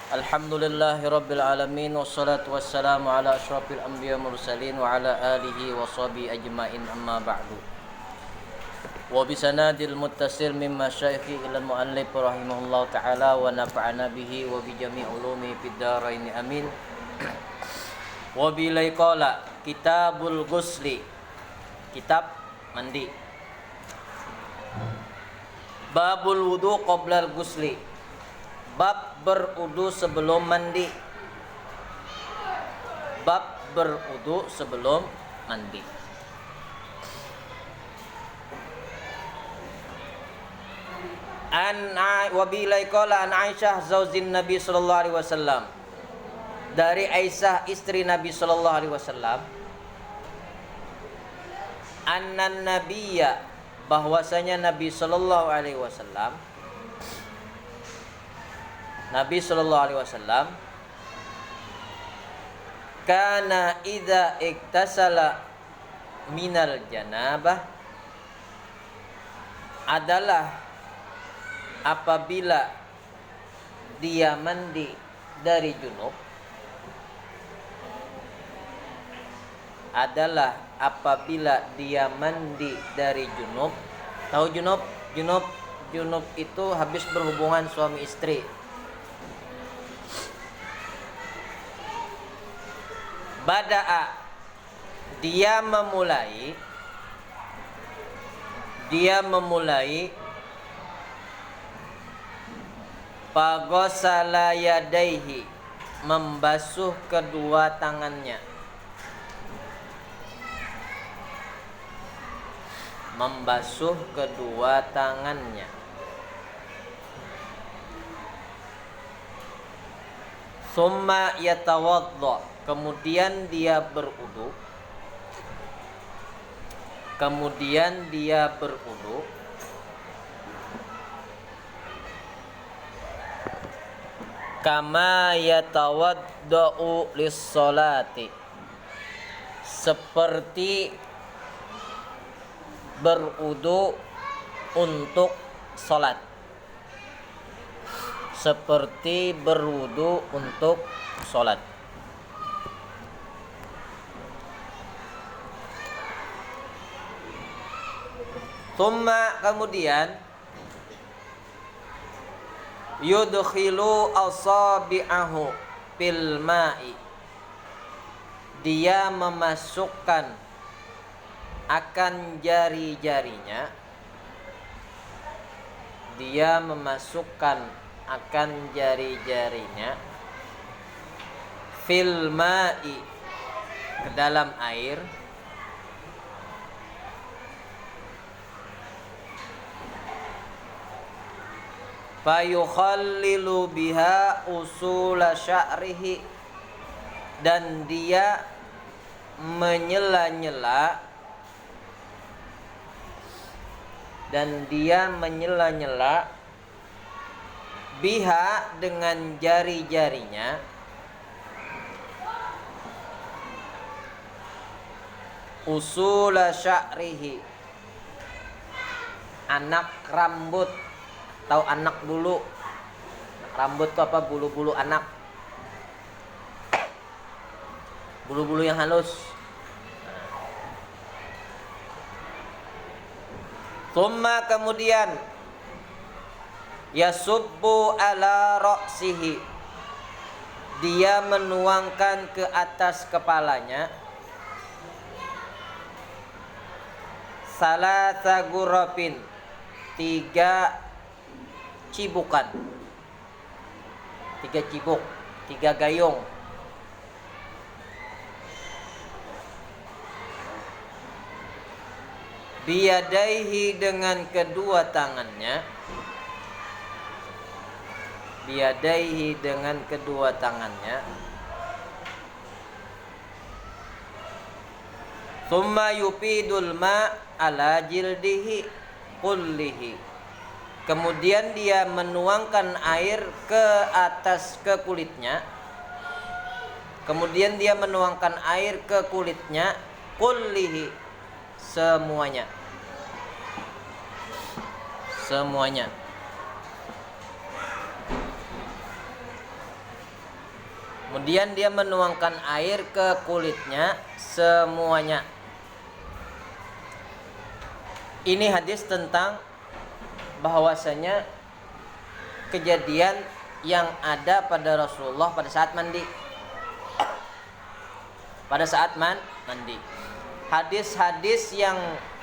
Alhamdulillahirabbil alamin wassalatu wassalamu ala asyrafil anbiya mursalin wa ala alihi wa sahbihi ajmain amma ba'du. Wa bisanadil muttasil min masyaikhi ila al-muallif rahimahullahu taala wa nafa'ana bihi wa bi jami' ulumi fid dharain amin. Wa bilai qala kitabul ghusli, kitab mandi. Babul wudu qabla al-ghusli, bab berudu sebelum mandi. Bab berudu sebelum mandi. Wa bilai qala an Aisyah zaujin Nabi sallallahu alaihi wasallam, dari Aisyah istri Nabi sallallahu alaihi wasallam, annan nabiyya, bahwasanya Nabi sallallahu alaihi wasallam, Nabi sallallahu alaihi wasallam kana idza iktasala minal janabah, adalah apabila dia mandi dari junub, adalah apabila dia mandi dari junub. Tahu junub? Junub itu habis berhubungan suami istri. Bada'a, dia memulai Fagosala yadaihi, membasuh kedua tangannya. Membasuh kedua tangannya. Summa yatawadda, kemudian dia berudu. Kama yatawaddau lis-sholati, seperti berudu untuk salat. Seperti berudu untuk salat. Thumma, kemudian, yudkhilu asabi'ahu fil ma'i, dia memasukkan akan jari-jarinya, fil ma'i, ke dalam air, fayukhallilu biha usula sya'rihi, dan dia menyela-nyela biha, dengan jari-jarinya, usula sya'rihi, anak rambut. Tahu anak bulu? Rambut itu apa? Bulu-bulu anak. Bulu-bulu yang halus. Thumma, kemudian, yasubbu ala ra'sihi, dia menuangkan ke atas kepalanya, salasa gurafin, 3 cibukan, 3 cibuk, 3 gayung. Biyadaihi, dengan kedua tangannya. Thumma yufidul ma ala jildihi kullihi, kemudian dia menuangkan air ke atas ke kulitnya. Kullihi, semuanya. Kemudian dia menuangkan air ke kulitnya semuanya. Ini hadis tentang bahwasanya kejadian yang ada pada Rasulullah pada saat mandi. Pada saat mandi. Hadis-hadis yang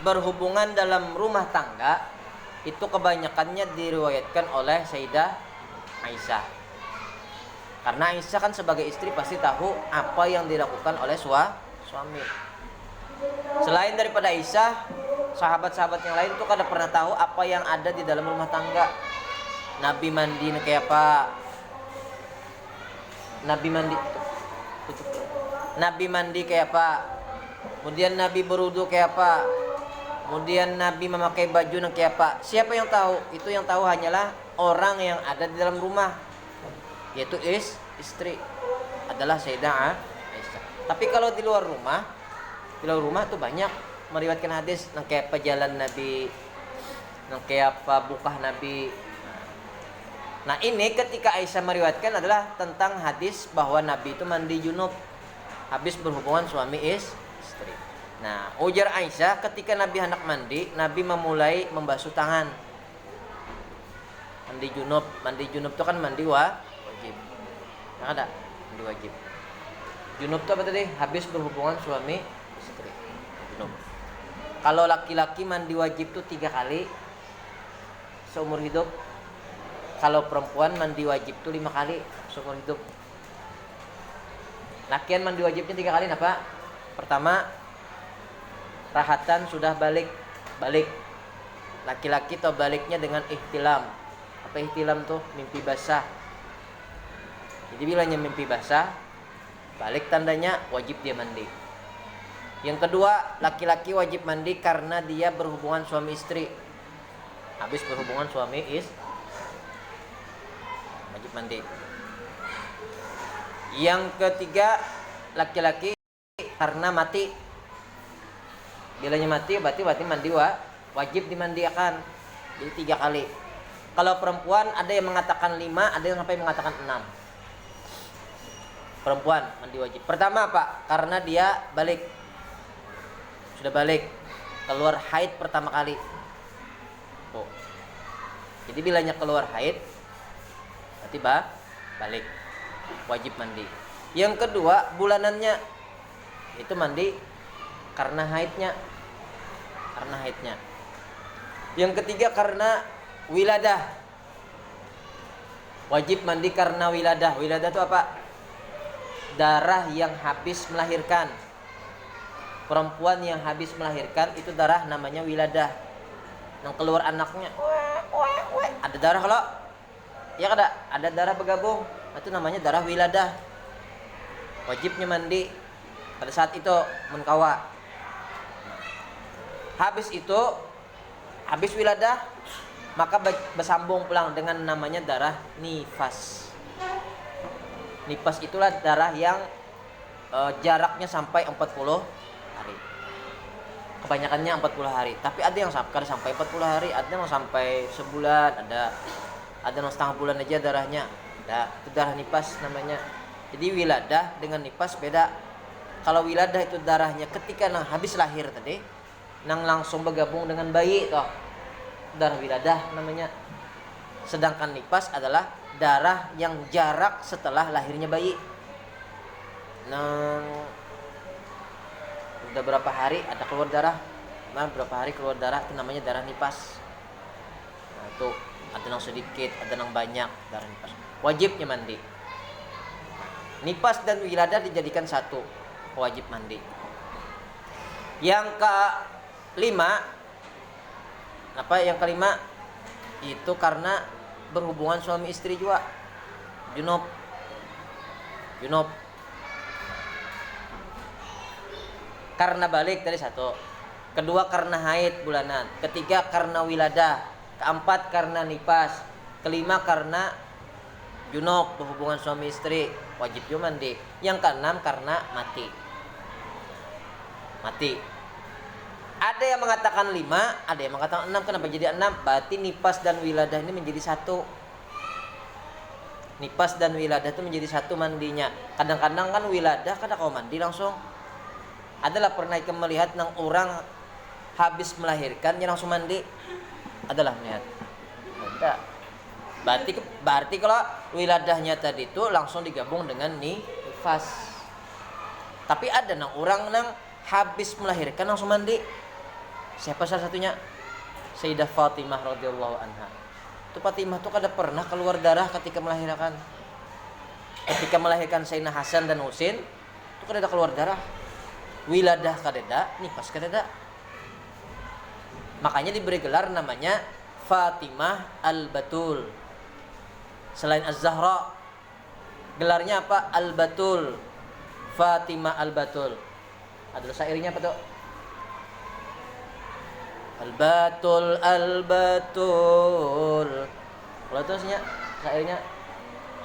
berhubungan dalam rumah tangga itu kebanyakannya diriwayatkan oleh Sayyidah Aisyah. Karena Aisyah kan sebagai istri pasti tahu apa yang dilakukan oleh suami. Selain daripada Aisyah, sahabat-sahabat yang lain tuh kada pernah tahu apa yang ada di dalam rumah tangga. Nabi mandi kayak apa? Nabi mandi kayak apa? Kemudian Nabi berwudu kayak apa? Kemudian Nabi memakai baju kayak apa? Siapa yang tahu? Itu yang tahu hanyalah orang yang ada di dalam rumah, yaitu istri adalah Sayyidah Aisyah. Tapi kalau di luar rumah tuh banyak meriwayatkan hadis nang kayak apa jalan Nabi, nang kayak apa bukah Nabi. Nah, ini ketika Aisyah meriwayatkan adalah tentang hadis bahwa Nabi itu mandi junub habis berhubungan suami istri. Nah, ujar Aisyah ketika Nabi hendak mandi, Nabi memulai membasuh tangan. Mandi junub itu kan mandi wajib. Yang ada mandi wajib. Junub itu apa tadi? Habis berhubungan suami istri. Junub. Kalau laki-laki mandi wajib itu 3 kali seumur hidup. Kalau perempuan mandi wajib itu 5 kali seumur hidup. Lakian mandi wajibnya 3 kali apa? Pertama, rahatan sudah balik. Laki-laki atau baliknya dengan ihtilam. Apa ihtilam tuh? Mimpi basah. Jadi bilangnya mimpi basah, balik tandanya wajib dia mandi. Yang kedua, laki-laki wajib mandi karena dia berhubungan suami istri. Habis berhubungan suami wajib mandi. Yang ketiga, laki-laki karena mati. Bilanya mati berarti mandi wajib dimandikan. Jadi 3 kali. Kalau perempuan ada yang mengatakan 5, ada yang sampai mengatakan 6. Perempuan mandi wajib. Pertama apa? Karena dia sudah balik, keluar haid pertama kali. Jadi bilanya keluar haid berarti balik, wajib mandi. Yang kedua, bulanannya itu mandi karena haidnya. Yang ketiga, karena wiladah, wajib mandi karena wiladah. Wiladah itu apa? Darah yang habis melahirkan. Perempuan yang habis melahirkan itu darah namanya wiladah. Yang keluar anaknya ada darah, kalau ya ada darah bergabung, itu namanya darah wiladah. Wajibnya mandi pada saat itu munkawa. Habis wiladah maka bersambung pulang dengan namanya darah nifas. Nifas itulah darah yang jaraknya sampai 40 hari. Kebanyakannya 40 hari. Tapi ada yang sampai 40 hari, ada yang sampai sebulan, ada yang setengah bulan aja darahnya. Itu darah nifas namanya. Jadi wiladah dengan nifas beda. Kalau wiladah itu darahnya ketika habis lahir tadi, langsung bergabung dengan bayi toh. Darah wiladah namanya. Sedangkan nifas adalah darah yang jarak setelah lahirnya bayi. Udah berapa hari ada keluar darah, berapa hari keluar darah, itu namanya darah nifas. Nah, itu ada yang sedikit, ada yang banyak darah nifas. Wajibnya mandi. Nifas dan wiladah dijadikan satu, wajib mandi. Yang kelima, itu karena berhubungan suami istri juga, junub. Karena balik tadi satu. Kedua karena haid bulanan. Ketiga karena wiladah. Keempat karena nifas. Kelima karena junub, berhubungan suami istri, wajib juga mandi. Yang keenam karena mati. Ada yang mengatakan 5, ada yang mengatakan 6. Kenapa jadi 6? Berarti nifas dan wiladah ini menjadi satu. Nifas dan wiladah itu menjadi satu mandinya. Kadang-kadang kan wiladah kada kau mandi langsung. Adalah pernah ikam melihat nang orang habis melahirkan dia langsung mandi? Adalah melihat. Tidak. Berarti kalau wiladahnya tadi itu langsung digabung dengan nifas. Tapi ada nang orang nang habis melahirkan langsung mandi. Siapa salah satunya? Sayyidah Fatimah radhiyallahu anha. Itu Fatimah tuh kada pernah keluar darah ketika melahirkan. Ketika melahirkan Sayyidina Hasan dan Husain, itu kada ada keluar darah. Wiladah kada ada, nifas kada ada. Makanya diberi gelar namanya Fatimah Al-Batul. Selain Az-Zahra, gelarnya apa? Al-Batul. Fatimah Al-Batul. Ada syairnya apa tuh? Al-Batul, Al-Batul. Kalau itu syairnya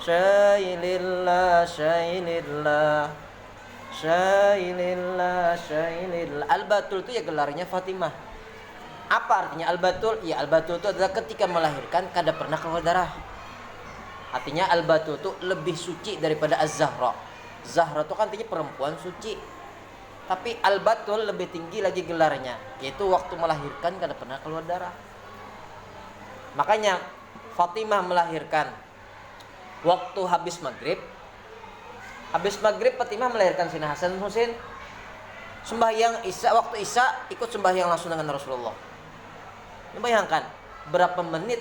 Syailillah, Syailillah, Syailillah, Syailillah. Al-Batul itu ya gelarnya Fatimah. Apa artinya Al-Batul? Ya Al-Batul itu adalah ketika melahirkan kada pernah keluar darah. Artinya Al-Batul itu lebih suci daripada Az-Zahra. Zahra itu kan artinya perempuan suci. Tapi Al-Batul lebih tinggi lagi gelarnya, yaitu waktu melahirkan kada pernah keluar darah. Makanya Fatimah melahirkan waktu habis maghrib. Habis maghrib Fatimah melahirkan Sayyidina Hasan dan Husain. Sembahyang Isya, waktu Isya ikut sembahyang langsung dengan Rasulullah. Bayangkan berapa menit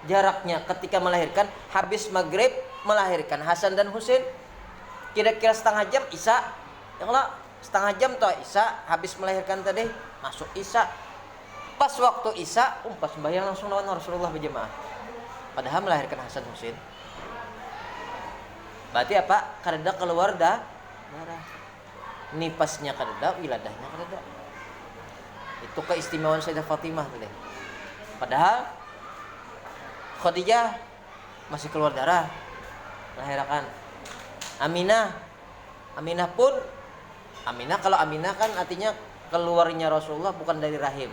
jaraknya ketika melahirkan. Habis maghrib melahirkan Hasan dan Husain, kira-kira setengah jam Isya. Yang lah setengah jam toh Isya, habis melahirkan tadi masuk Isya. Pas waktu Isya pas sembahyang langsung lawan Rasulullah berjamaah. Padahal melahirkan Hasan Husain. Berarti apa? Kada keluar darah. Nifasnya kada, wiladahnya kada. Itu keistimewaan Sayyidah Fatimah tadi. Padahal Khadijah masih keluar darah melahirkan. Aminah pun kalau Aminah kan artinya keluarnya Rasulullah bukan dari rahim.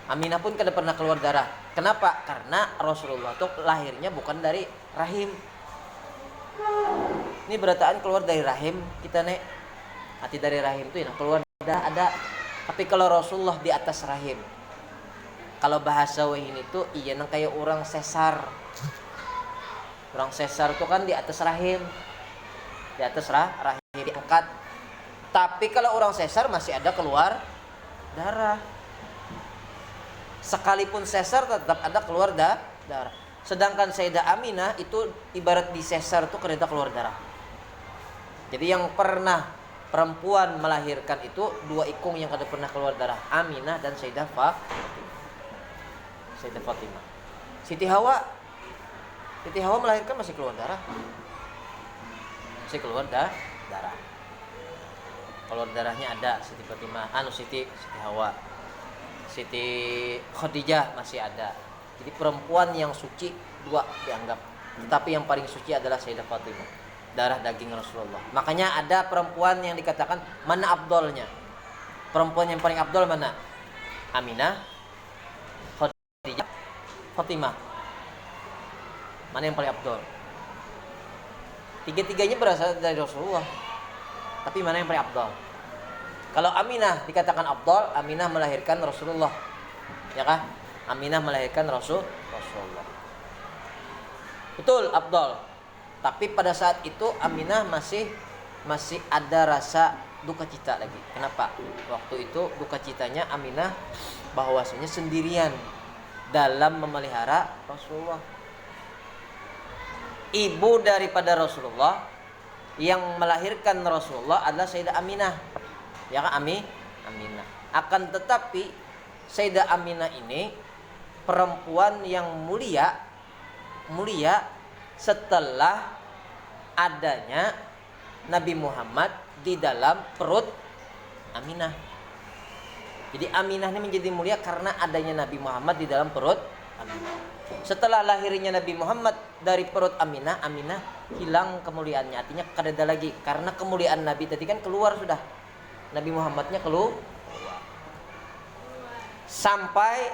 Aminah pun kada pernah keluar darah. Kenapa? Karena Rasulullah itu lahirnya bukan dari rahim. Ini berataan keluar dari rahim kita nek. Hati dari rahim itu yang keluar darah ada. Tapi kalau Rasulullah di atas rahim. Kalau bahasa wahin itu iya nang kayak orang sesar. Orang sesar itu kan di atas rahim. Di atas rahim diangkat. Tapi kalau orang sesar masih ada keluar darah. Sekalipun sesar tetap ada keluar darah. Sedangkan Sayyidah Aminah itu ibarat di sesar itu kada keluar darah. Jadi yang pernah perempuan melahirkan itu dua ikung yang kada pernah keluar darah, Aminah dan Sayyidah Fatimah. Siti Hawa melahirkan masih keluar darah. Masih keluar darah. Keluar darahnya ada Siti Fatimah, Siti Hawa. Siti Khadijah masih ada. Jadi perempuan yang suci dua dianggap. Tetapi yang paling suci adalah Sayyidah Fatimah, darah daging Rasulullah. Makanya ada perempuan yang dikatakan mana afdolnya. Perempuan yang paling afdol mana? Aminah, Khadijah, Fatimah. Mana yang paling afdol? Tiga-tiganya berasal dari Rasulullah. Tapi mana yang paling afdol? Kalau Aminah dikatakan afdol, Aminah melahirkan Rasulullah. Ya kah? Aminah melahirkan Rasulullah. Betul afdol. Tapi pada saat itu Aminah masih ada rasa duka cita lagi. Kenapa? Waktu itu duka citanya Aminah bahwasanya sendirian dalam memelihara Rasulullah. Ibu daripada Rasulullah yang melahirkan Rasulullah adalah Sayyidah Aminah. Ya kan Aminah. Akan tetapi Sayyidah Aminah ini perempuan yang mulia setelah adanya Nabi Muhammad di dalam perut Aminah. Jadi Aminah ini menjadi mulia karena adanya Nabi Muhammad di dalam perut Aminah. Setelah lahirnya Nabi Muhammad dari perut Aminah, Aminah hilang kemuliaannya. Artinya kada ada lagi karena kemuliaan Nabi tadi kan keluar sudah. Nabi Muhammadnya keluar. Sampai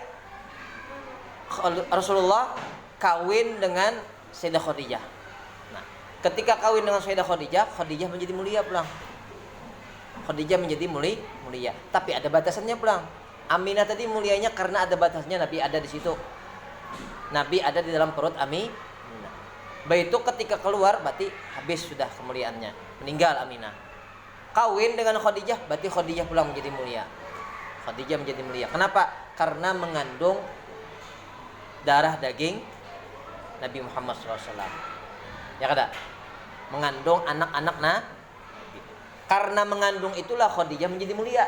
Rasulullah kawin dengan Sayyidah Khadijah. Nah, ketika kawin dengan Sayyidah Khadijah, Khadijah menjadi mulia pulang. Khadijah menjadi mulia. Tapi ada batasannya pulang. Aminah tadi mulianya karena ada batasnya, Nabi ada di situ. Nabi ada di dalam perut Aminah. Begitu ketika keluar berarti habis sudah kemuliaannya. Meninggal Aminah. Kawin dengan Khadijah berarti Khadijah pulang menjadi mulia. Khadijah menjadi mulia. Kenapa? Karena mengandung darah daging Nabi Muhammad SAW. Ya kada? Mengandung anak-anak Nabi. Karena mengandung itulah Khadijah menjadi mulia.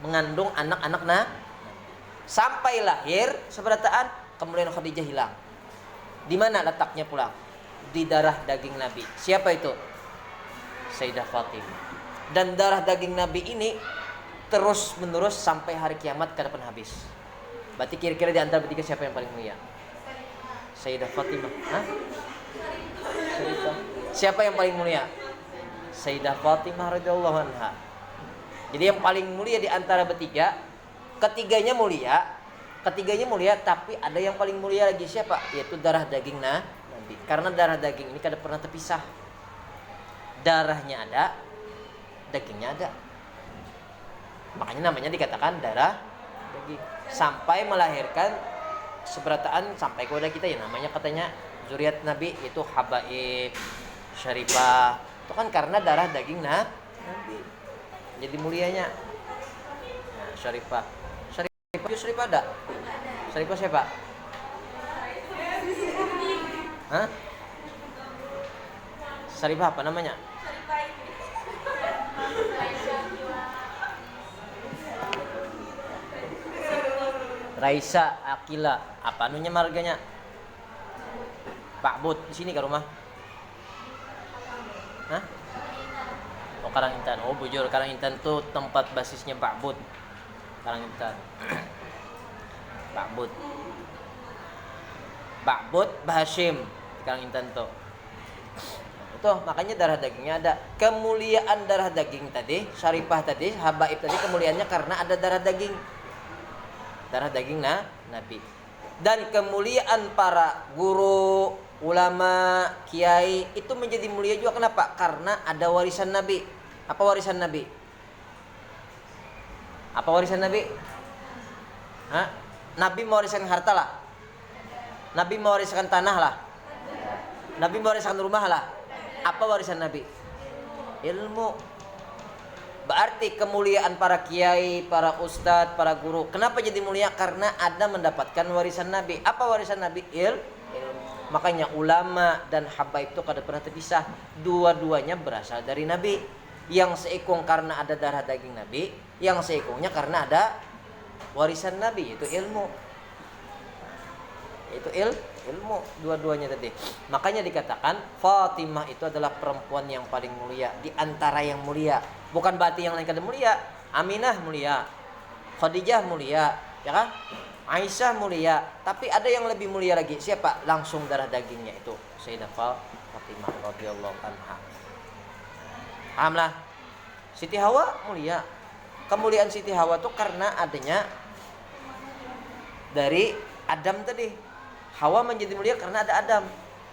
Mengandung anak-anak Nabi. Sampai lahir seberataan kemuliaan Khadijah hilang. Di mana letaknya pulang? Di darah daging Nabi. Siapa itu? Sayyidah Fatimah. Dan darah daging Nabi ini terus menerus sampai hari kiamat kada pernah habis. Berarti kira-kira di antara bertiga siapa yang paling mulia? Sayyidah Fatimah. Hah? Siapa yang paling mulia? Sayyidah Fatimah radhiyallahu anha. Jadi yang paling mulia di antara bertiga, ketiganya mulia, tapi ada yang paling mulia lagi siapa? Yaitu darah daging Nabi. Karena darah daging ini kada pernah terpisah. Darahnya ada, dagingnya ada. Makanya namanya dikatakan darah daging. Sampai melahirkan seberataan sampai kepada kita ya namanya katanya zuriat Nabi itu habaib, syarifah. Itu kan karena darah daging Nabi. Jadi mulianya. Nah, syarifah. Syarifah ada? Syarifah siapa? Hah? Syarifah apa namanya? Raisa, Akila, apa anunya marganya? Pak Bud di sini ke rumah? Hah? Oh Karangintan. Oh bujur, Karangintan tuh tempat basisnya Pak Bud. Karangintan. Pak Bud. Pak Bud Bahashim di Karangintan tuh. Itu makanya darah dagingnya ada. Kemuliaan darah daging tadi, syarifah tadi, habaib tadi kemuliaannya karena ada darah daging. Darah daging Nabi. Dan kemuliaan para guru, ulama, kiai itu menjadi mulia juga kenapa? Karena ada warisan Nabi. Apa warisan Nabi? Apa warisan Nabi? Hah? Nabi mewariskan harta lah. Nabi mewariskan tanah lah. Nabi mewariskan rumah lah. Apa warisan Nabi? Ilmu. Berarti kemuliaan para kiai, para ustadz, para guru. Kenapa jadi mulia? Karena ada mendapatkan warisan Nabi. Apa warisan Nabi? Ilmu. Makanya ulama dan habaib itu kada pernah terpisah. Dua-duanya berasal dari Nabi. Yang seikung karena ada darah daging Nabi. Yang seikungnya karena ada warisan Nabi, yaitu ilmu. Itu ilmu dua-duanya tadi. Makanya dikatakan Fatimah itu adalah perempuan yang paling mulia di antara yang mulia. Bukan berarti yang lain kada mulia. Aminah mulia, Khadijah mulia, ya kan? Aisyah mulia, tapi ada yang lebih mulia lagi. Siapa? Langsung darah dagingnya itu Sayyidah Fatimah radhiyallahu anha. Pahamlah? Siti Hawa mulia. Kemuliaan Siti Hawa itu karena adanya dari Adam tadi. Hawa menjadi mulia karena ada Adam.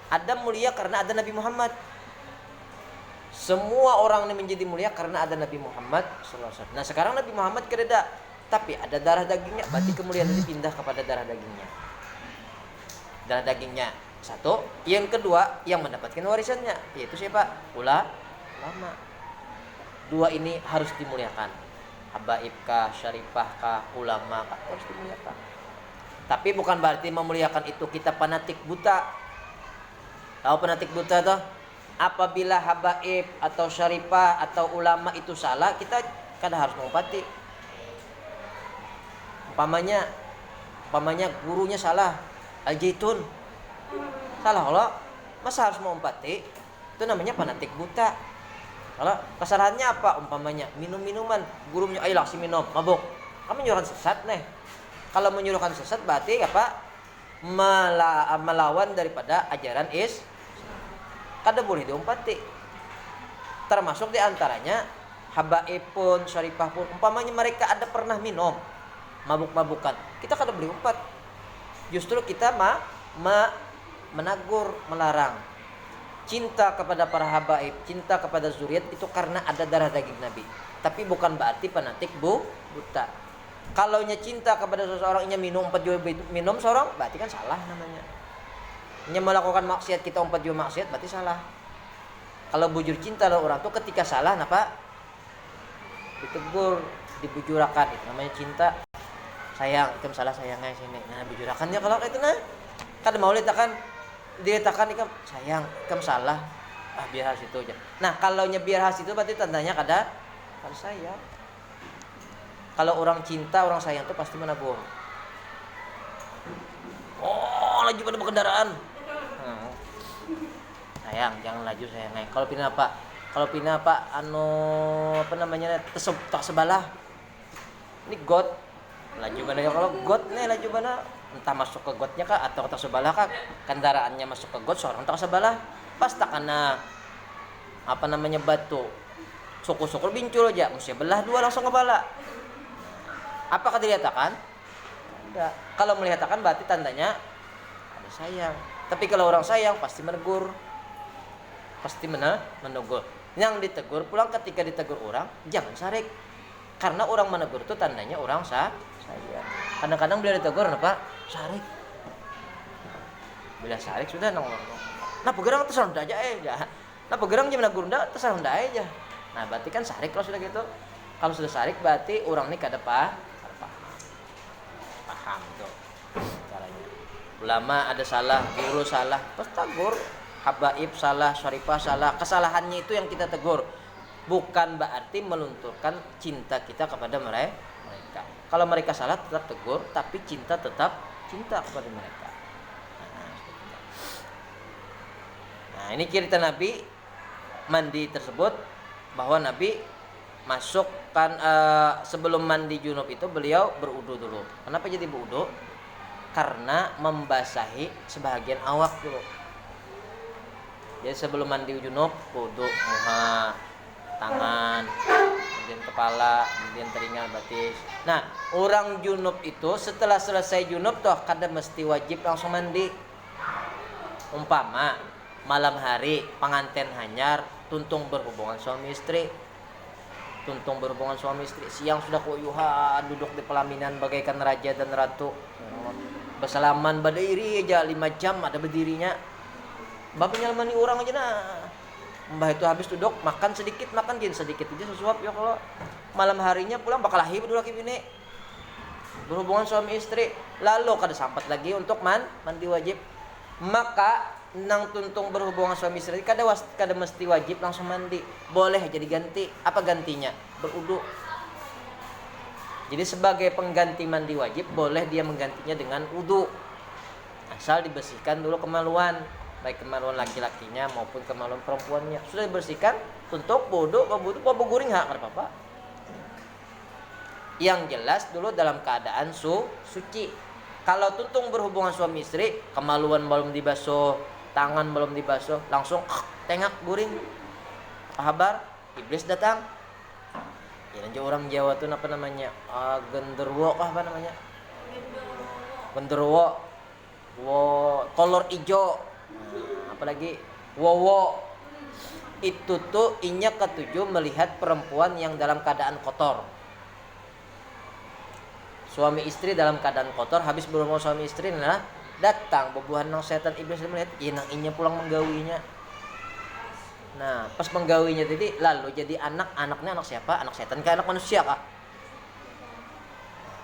Adam mulia karena ada Nabi Muhammad. Semua orang ini menjadi mulia karena ada Nabi Muhammad SAW. Nah sekarang Nabi Muhammad kereda, tapi ada darah dagingnya, berarti kemuliaan ini pindah kepada darah dagingnya. Darah dagingnya satu. Yang kedua yang mendapatkan warisannya yaitu siapa? Ulama. Dua ini harus dimuliakan. Habaib kah, syarifah kah, ulama kah, harus dimuliakan. Tapi bukan berarti memuliakan itu kita fanatik buta. Tahu fanatik buta toh? Apabila habaib atau syarifah atau ulama itu salah, kita kada harus mengumpati. Umpamanya gurunya salah, Al-Jaitun salah Allah, masa harus mengumpati? Itu namanya fanatik buta. Kalau kesalahannya apa? Umpamanya minum-minuman, gurunya ayolah si minum, mabuk. Kamu menyuruhkan sesat nih. Kalau menyuruhkan sesat berarti apa? Melawan daripada ajaran kada boleh diumpati. Termasuk diantaranya habaib pun, syarifah pun. Umpamanya mereka ada pernah minum, mabuk-mabukan, kita kada boleh umpat. Justru kita menegur, melarang. Cinta kepada para habaib, cinta kepada zuriat itu karena ada darah daging Nabi. Tapi bukan berarti fanatik buta. Kalau cinta kepada seseorang, minum seorang, berarti kan salah namanya. Melakukan maksiat kita maksiat, berarti salah. Kalau bujur cinta orang tuh ketika salah, kenapa? Ditegur, dibujurakan, itu namanya cinta. Sayang, ikam salah sayangnya sini. Nah, bujurakannya kalau itu kan mau diletakkan ikam sayang, ikam salah. Biar harus itu aja. Nah, kalau biar harus itu berarti tandanya kan sayang. Kalau orang cinta, orang sayang itu pasti menegur. Oh, laju pada berkendaraan. Sayang, jangan laju sayang. Kalau pindah apa? Tak sebalah. Ini got. Laju mana kalau got nih laju mana? Entah masuk ke gotnya kah atau tak sebalah kah? Kendaraannya masuk ke got, seorang tak sebalah. Pas tak kena batu. Syukur-syukur bincul aja, mesti belah dua langsung kepala. Apakah dilihatkan? Tidak. Kalau melihatkan berarti tandanya ada sayang. Tapi kalau orang sayang pasti menegur. Pasti menegur. Yang ditegur pulang ketika ditegur orang, jangan sarik. Karena orang menegur itu tandanya orang sayang. Kadang-kadang bila ditegur apa? Sarik. Bila sarik sudah nongol. Nah, pegerang terserah aja Nah, pegerang jam menegur ndak terserah aja. Nah, berarti kan sarik kalau sudah gitu. Kalau sudah sarik berarti orang ini kada paham tuh caranya. Ulama ada salah, guru salah, pas tegur. Habaib salah, syarifah salah. Kesalahannya itu yang kita tegur. Bukan berarti melunturkan cinta kita kepada mereka. Kalau mereka salah tetap tegur, tapi cinta tetap cinta kepada mereka. Nah, ini cerita Nabi mandi tersebut, bahwa Nabi masukkan sebelum mandi junub itu beliau berudu dulu. Kenapa jadi berudu? Karena membasahi sebahagian awak dulu. Jadi sebelum mandi junub wudu, muha, tangan, kemudian kepala, kemudian telinga, batis. Nah, orang junub itu setelah selesai junub tuh kada mesti wajib langsung mandi. Umpama malam hari pengantin hanyar tuntung berhubungan suami istri. Siang sudah kuyuhan duduk di pelaminan bagaikan raja dan ratu. Bersalaman berdiri aja 5 jam ada berdirinya. Bapak nyalamani orang aja Mbah itu habis duduk makan sedikit sedikit aja sesuap ya. Kalau malam harinya pulang bakal lahir dulu laki bini berhubungan suami istri, lalu kada sampat lagi untuk mandi wajib. Maka nang tuntung berhubungan suami istri kada mesti wajib langsung mandi, boleh jadi ganti. Apa gantinya? Berudu. Jadi sebagai pengganti mandi wajib boleh dia menggantinya dengan wudu, asal dibersihkan dulu kemaluan, baik kemaluan laki-lakinya maupun kemaluan perempuannya. Sudah dibersihkan, tuntuk wudu, guring kada apa-apa. Yang jelas dulu dalam keadaan suci. Kalau tuntung berhubungan suami istri, kemaluan belum dibasuh, tangan belum dibasuh, langsung tengak guring. Kabar iblis datang. Ya orang Jawa tuh apa namanya? Genderuwo apa namanya? Genderuwo. Kolor ijo. Apalagi wowo. Itu tuh inya ketujuh melihat perempuan yang dalam keadaan kotor. Suami istri dalam keadaan kotor, habis berhubungan suami istri datang bebuhan nang setan iblis melihat inang inya pulang menggawinya. Nah, pas menggawinya tadi lalu jadi anaknya anak siapa? Anak setan ke anak manusia kah?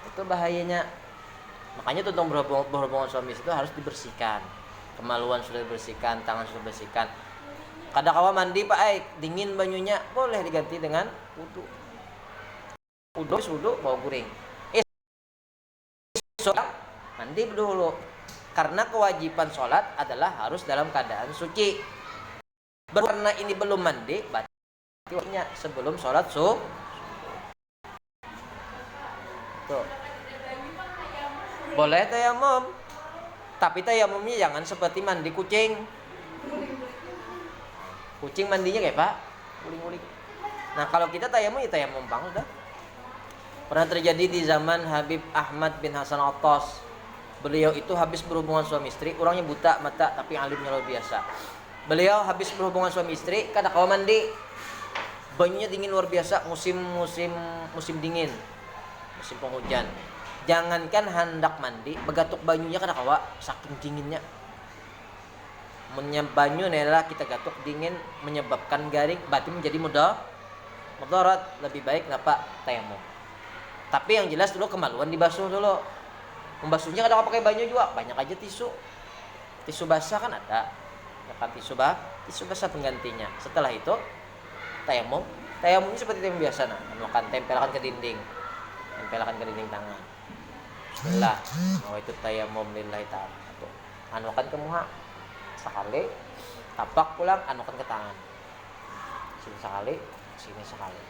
Itu bahayanya. Makanya tuntung berhubungan suami istri itu harus dibersihkan. Kemaluan sudah dibersihkan, tangan sudah dibersihkan. Kadang kawa mandi Pak, dingin banyunya, boleh diganti dengan wudu. Wudu bawa guring. Mandi dulu. Karena kewajiban sholat adalah harus dalam keadaan suci. Karena ini belum mandi, berarti sebelum sholat tuh. Boleh tayamum, tapi tayamumnya jangan seperti mandi kucing. Kucing mandinya kayak Pak, guling-guling. Nah kalau kita tayamum ya tayamum udah. Pernah terjadi di zaman Habib Ahmad bin Hasan Attas. Beliau itu habis berhubungan suami istri, orangnya buta mata tapi alimnya luar biasa. Beliau habis berhubungan suami istri, kada kawa mandi. Banyunya dingin luar biasa, musim dingin. Musim penghujan. Jangankan hendak mandi, begatuk banyunya kada kawa saking dinginnya. Banyu adalah kita gatuk dingin menyebabkan garing, berarti menjadi mudarat. Lebih baik ngapa tayamum. Tapi yang jelas dulu kemaluan dibasuh dulu. Membasuhnya kadang pakai banyu juga, banyak aja tisu basah kan ada, dapat tisu basah penggantinya. Setelah itu tayamumnya seperti yang biasa, makan tempelkan ke dinding tangan. Bismillah, itu tayamum lillahi ta'ala. Anukan ke muha sekali, tapak pulang, anukan ke tangan. Sini sekali, sini sekali.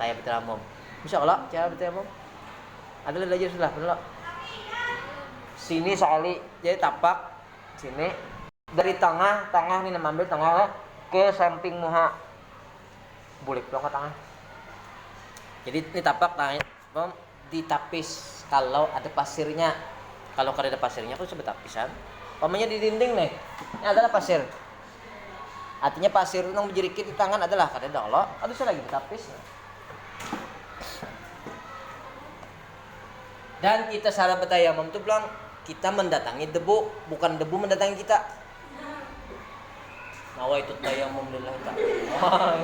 Tayamum. Insyaallah cara bertayamum. Ada belajar sudah, benar. Sini sekali, jadi tapak sini dari tengah nih ambil tengah ke samping muha, boleh pulang ke tengah. Jadi ini tapak tangan ditapis kalau ada pasirnya. Kalau kada ada pasirnya aku sebut tapisan. Pamanya di dinding nih, ini adalah pasir. Artinya pasir yang menjerikit di tangan adalah kada ada Allah. Ada lagi ditapis. Dan kita salah bertayamum itu bilang kita mendatangi debu, bukan debu mendatangi kita. Nawaitu tayamum lillahi ta'ala.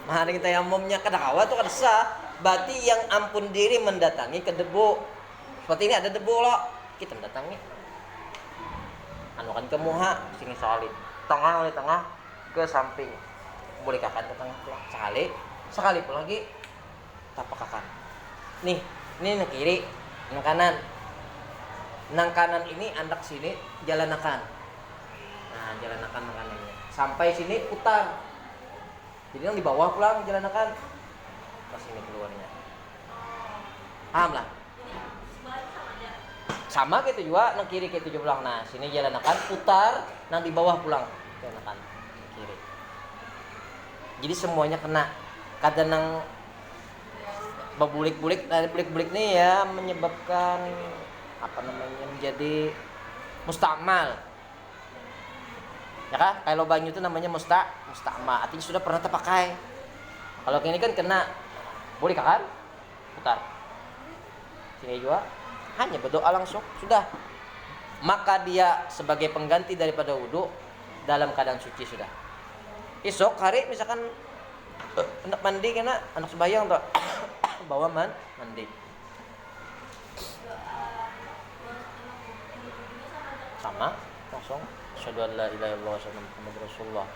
Mahari tayamumnya kada kawa tuh kada sah. Berarti yang ampun diri mendatangi ke debu. Seperti ini ada debu loh, kita mendatangi. Anukan ke muha, sini sekali. Tengah oleh tengah ke samping. Boleh kakan ke tengah pulang. Sekali pun lagi tapak kakan. Nih, ini nang kiri, nang kanan. Nang kanan ini andak sini jalan akan. Nah, jalan akan nang kanannya. Sampai sini putar. Jadi yang di bawah pulang jalan akan. Ke sini keluarnya. Paham lah? Sama gitu juga, nang kiri gitu juga pulang. Nah, sini jalan akan putar, nang di bawah pulang jalan akan kiri. Jadi semuanya kena. Kadang nang bebulik-bulik nih ya menyebabkan menjadi mustakmal. Ya kan? Kalau banyu itu namanya mustakmal, artinya sudah pernah terpakai. Kalau ini kan kena, boleh kan? Putar. Sini juga hanya berdoa langsung sudah. Maka dia sebagai pengganti daripada wudu dalam keadaan suci sudah. Esok hari misalkan hendak mandi kena anak sembahyang tuh bawa mandi. Sama langsung asyhadu an la ilaha illallah wa asyhadu anna muhammadar rasulullah.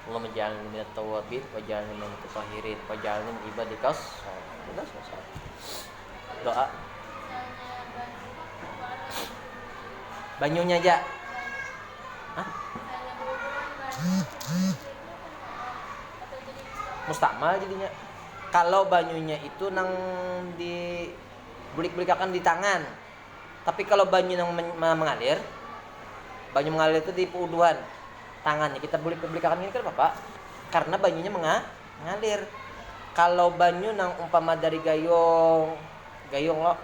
Allahumma ij'alni minat tawwabin wa ij'alni minal mutatahhirin wa ij'alni min ibadikas. Sudah selesai. Doa. Banyunya aja. Hah? Mustakmal jadinya. Kalau banyunya itu nang di bulik-bulikakan di tangan. Tapi kalau banyu yang mengalir, banyu mengalir itu di puuduhan tangannya. Kita bulik-bulikakan ini kan Bapak, karena banyunya mengalir. Kalau banyu nang umpama dari gayung lo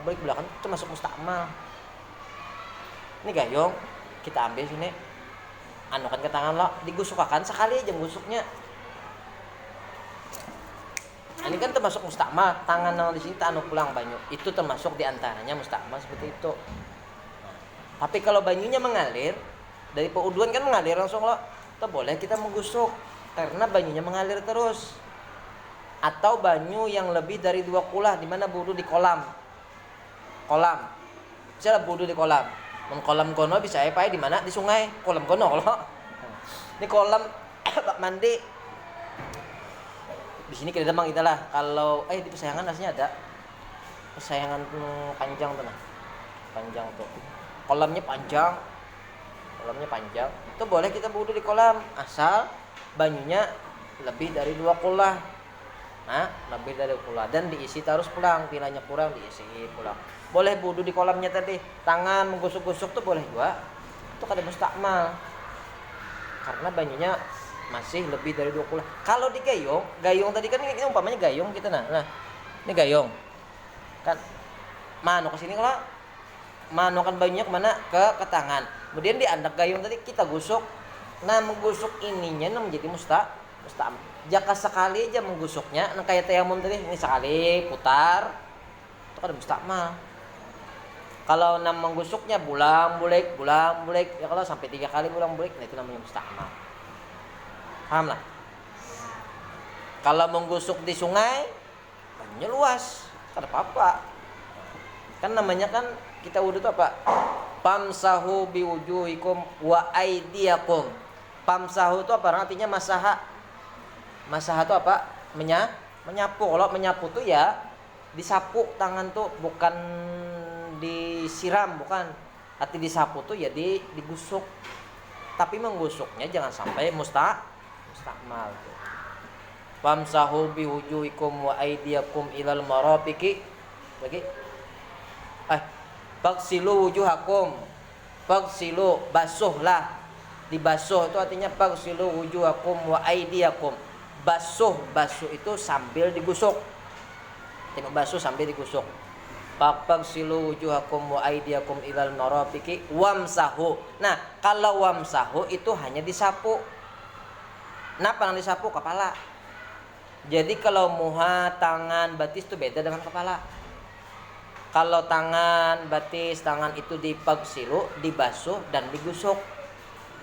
bulik-bulikan itu masuk mustakmal. Ini gayung kita ambil sini, anukan ke tangan lo, digusukakan sekali aja gusuknya. Ini kan termasuk mustakmal, tangan yang di sini tak anu pulang banyu. Itu termasuk diantaranya mustakmal seperti itu. Tapi kalau banyunya mengalir dari pouduan kan mengalir langsung lo, tak boleh kita menggusuk karena banyunya mengalir terus. Atau banyu yang lebih dari 2 kulah, di mana wudu di kolam. Misalnya wudu di kolam. Kolam kono bisa apa di mana? Di sungai. Kolam kono lo. Ini kolam mandi. Di sini kita demang kita lah. Kalau di Pesayangan aslinya ada. Pesayangan panjang tuh nah. Panjang tuh. Kolamnya panjang. Itu boleh kita wudu di kolam asal banyunya lebih dari 2 kulah. Nah, lebih dari kulah dan diisi terus pulang, tilanya kurang diisi pulang. Boleh wudu di kolamnya tadi. Tangan menggusuk-gusuk tuh boleh juga. Itu kada mustakmal. Karena banyunya masih lebih dari 2 kulah. Kalau di gayung tadi kan ini umpamanya gayung kita nah. Ini gayung. Kan mano ke sini kalau manukan banyunya kemana ke tangan. Kemudian di andak gayung tadi kita gusuk. Nah menggusuk ininya menjadi musta'mal. Jika sekali aja menggusuknya, nah kayak tayamum tadi ini sekali putar itu kan musta'mal. Kalau menggusuknya bulang-bulik, ya kalau sampai 3 kali bulang-bulik, nah itu namanya musta'mal. Paham lah? Kalau menggusuk di sungai, banyunya luas, tak ada apa-apa. Kan namanya kan kita wudu itu apa? Pamsahu biwujuhikum wa aydiyakum. Pamsahu itu apa? Artinya masaha. Masaha itu apa? Menyapu. Kalau menyapu tuh ya disapu tangan tuh, bukan disiram, bukan. Arti disapu tuh ya digusuk. Tapi menggusuknya jangan sampai musta'mal. Famsahu biwujuhikum wa aydiyakum ilal marafiqi. Lagi. Bagsilu wujuhakum. Bagsilu, basuhlah. Dibasuh itu artinya bagsilu wujuhakum wa aydiyakum. Basuh itu sambil digusuk. Tidak basuh sambil digusuk. Bagsilu wujuhakum wa aydiyakum ilal marafiqi wamsahu. Nah, kalau wamsahu itu hanya disapu. Kenapa yang disapu? Kepala. Jadi kalau muha, tangan, batis itu beda dengan kepala. Kalau tangan, batis, tangan itu dipagsilu, dibasuh dan digusuk.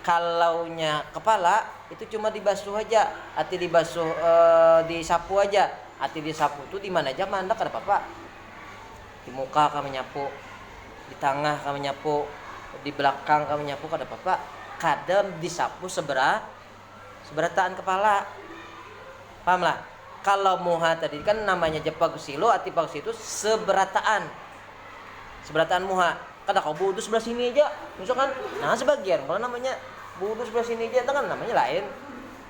Kalaunya kepala itu cuma dibasuh aja, arti dibasuh disapu aja. Arti disapu itu di mana aja mandak ada apa-apa. Di muka kami nyapu, di tengah kami nyapu, di belakang kami nyapu, kada apa-apa. Kadang disapu seberataan kepala. Paham lah? Kalau muha tadi kan namanya jepag silo, arti pagsi itu seberataan muha. Kada kau budu sebelah sini aja, misalkan. Nah sebagian kalau namanya budu sebelah sini aja, itu kan namanya lain.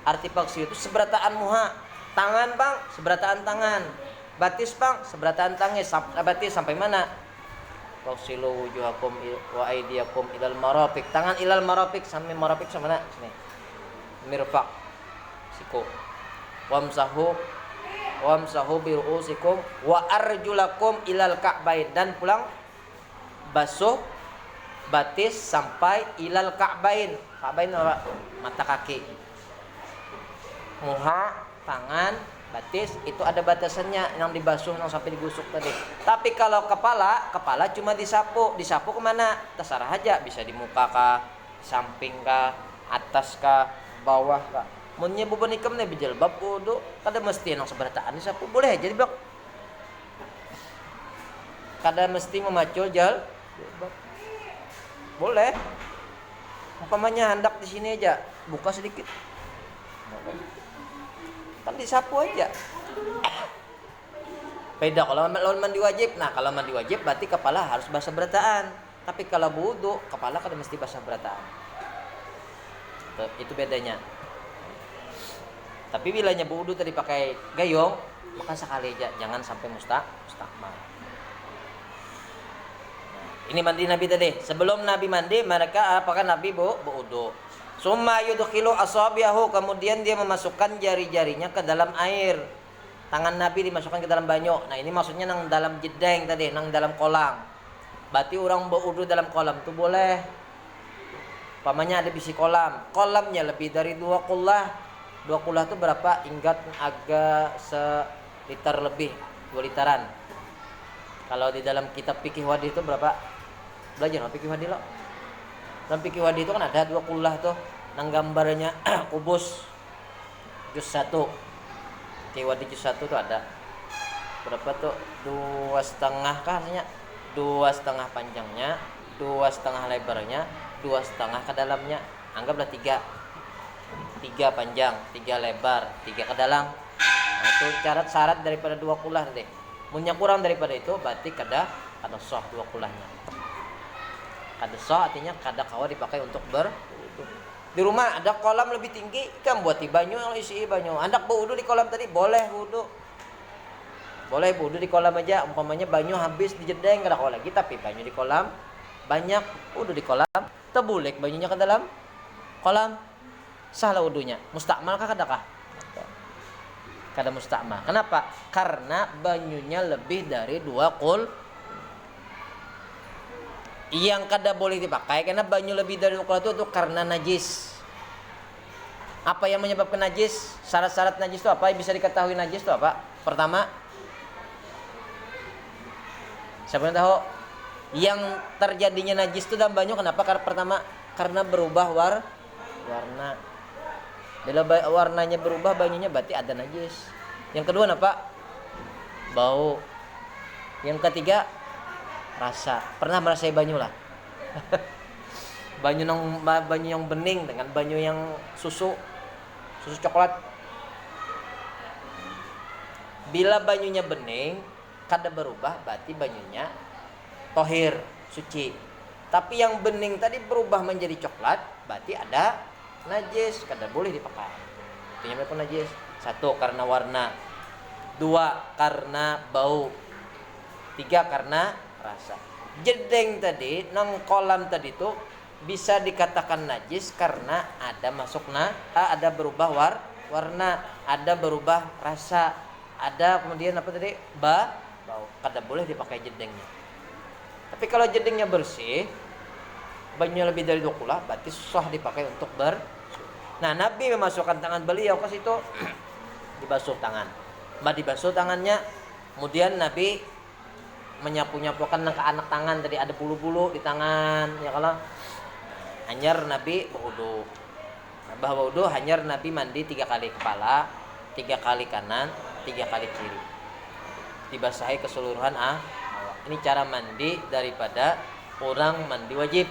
Arti pagsi itu seberataan muha. Tangan bang, seberataan tangan. Batis bang, seberataan tangan. Batis sampai mana? Pagsilu wujuhakum wa aydiyakum ilal marafiq. Tangan ilal marafiq, sampai marafiq sama mana? Sini. Mirfaq. Siku. Wamsahu biru'usikum wa arjulakum ilal ka'bain. Dan pulang basuh batis sampai ilal ka'bain. Ka'bain apa? Mata kaki. Muha, tangan, batis itu ada batasannya, yang dibasuh yang sampai digusuk tadi. Tapi kalau kepala cuma disapu kemana? Terserah aja, bisa di muka kah, samping kah, atas kah, bawah kah. Munnya beban ikam nih bijilbab wudu, kada mesti yang seberataan disapu, boleh aja diblok. Kada mesti memacul jilbab. Boleh. Umpamanya hendak di sini aja, buka sedikit. Kan disapu aja. Beda kalau mandi wajib. Nah, kalau mandi wajib berarti kepala harus basah berataan. Tapi kalau wudu, kepala kada mesti basah berataan. Itu bedanya. Tapi bilanya wudu tadi pakai gayung, maka sekali aja, jangan sampai musta'mal. Ini mandi Nabi tadi. Sebelum Nabi mandi, mereka apakah Nabi wudu? Summa yudkhilu asabiyahu, kemudian dia memasukkan jari-jarinya ke dalam air. Tangan Nabi dimasukkan ke dalam banyu. Nah, ini maksudnya nang dalam jedeng tadi, nang dalam kolam. Berarti orang wudu dalam kolam itu boleh. Pamannya ada bisi kolam. Kolamnya lebih dari 2 kullah. 2 kullah itu berapa? Ingat agak seliter lebih, 2 literan. Kalau di dalam kitab fikih wadih itu berapa? Belajar no fikih wadih lo. Dalam fikih wadih itu kan ada 2 kullah tuh, nang gambarnya kubus juz 1. Fikih wadih juz 1 tuh ada. Berapa tuh? 2,5 kah artinya? 2,5 panjangnya, 2,5 lebarnya, 2,5 ke dalamnya. Anggaplah 3 panjang, 3 lebar, 3 ke dalam. Nah, itu syarat daripada 2 kullah tadi. Munnya kurang daripada itu berarti kada sah 2 kullahnya. Kada sah artinya kada kawa dipakai untuk berwudu. Di rumah ada kolam lebih tinggi, kan buat di banyu, isi banyu. Hendak berwudu di kolam tadi, boleh wudu. Boleh wudu di kolam aja. Umpamanya banyu habis di jedeng kada kawa lagi, tapi banyu di kolam banyak, wudu di kolam, tebulek banyunya ke dalam kolam. Sahlah wudunya. Musta'mal kah kadakah? Kada musta'mal. Kenapa? Karena banyunya lebih dari 2 kul. yang kada boleh dipakai karena banyu lebih dari 2 kula itu karena najis. Apa yang menyebabkan najis? Syarat-syarat najis itu apa? Bisa diketahui najis itu apa? Pertama, siapa yang tahu? Yang terjadinya najis itu dalam banyu kenapa? Karena pertama, karena berubah warna. Bila warnanya berubah banyunya berarti ada najis. Yang kedua apa? Bau. Yang ketiga, rasa. Pernah merasai banyu lah. banyu yang bening dengan banyu yang susu coklat. Bila banyunya bening kada berubah berarti banyunya tohir, suci. Tapi yang bening tadi berubah menjadi coklat berarti ada najis, kada boleh dipakai. Itu namanya pun najis. 1 karena warna, 2 karena bau, 3 karena rasa. Jedeng tadi nang kolam tadi itu bisa dikatakan najis karena ada ada berubah warna, ada berubah rasa, ada kemudian apa tadi? Bau. Kada boleh dipakai jedengnya. Tapi kalau jedengnya bersih, banyunya lebih dari 2 kula, berarti sah dipakai untuk Nah, Nabi memasukkan tangan beliau ke situ, dibasuh tangan. Dibasuh tangannya, kemudian Nabi menyapu-nyapukan ke anak tangan tadi ada bulu-bulu di tangan, ya kalau hanyar Nabi berwudu. Berwudu hanyar Nabi mandi 3 kali kepala, 3 kali kanan, 3 kali kiri. Dibasahi keseluruhan awak. Ini cara mandi daripada orang mandi wajib.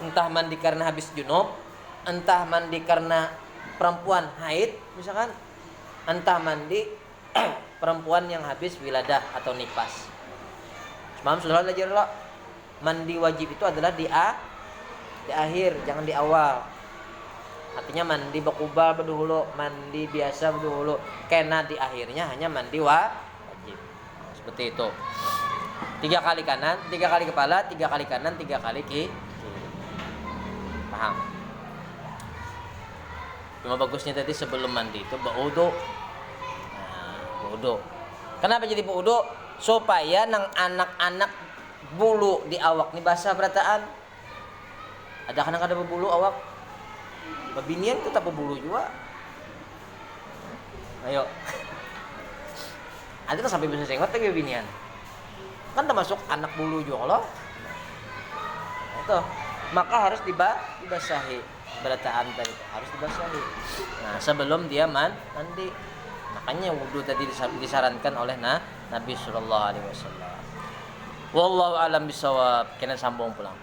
Entah mandi karena habis junub, entah mandi karena perempuan haid misalkan, entah mandi perempuan yang habis wiladah atau nifas. Mam sudah belajar lo. Mandi wajib itu adalah di akhir, jangan di awal. Artinya mandi bakubal berdahulu, mandi biasa berdahulu. Karena di akhirnya hanya mandi wajib. Seperti itu. 3 kali kanan, 3 kali kepala, 3 kali kanan, 3 kali kiri. Paham? Cuma bagusnya tadi sebelum mandi itu berwudu. Berwudu. Kenapa jadi berwudu? Supaya nang anak-anak bulu di awak ni basah berataan. Ada kadang ada berbulu awak. Babinian tetap berbulu juga. Ayo. Ada tuh sampai bisa sengot lagi babinian. Kan termasuk anak bulu juga loh. Itu. Maka harus dibasahi. Berataan tadi harus dibasahi. Nah, sebelum dia mandi. Makanya wudu tadi disarankan oleh Nabi sallallahu alaihi wasallam. Wallahu alam bisawab. Kena sambung pulang.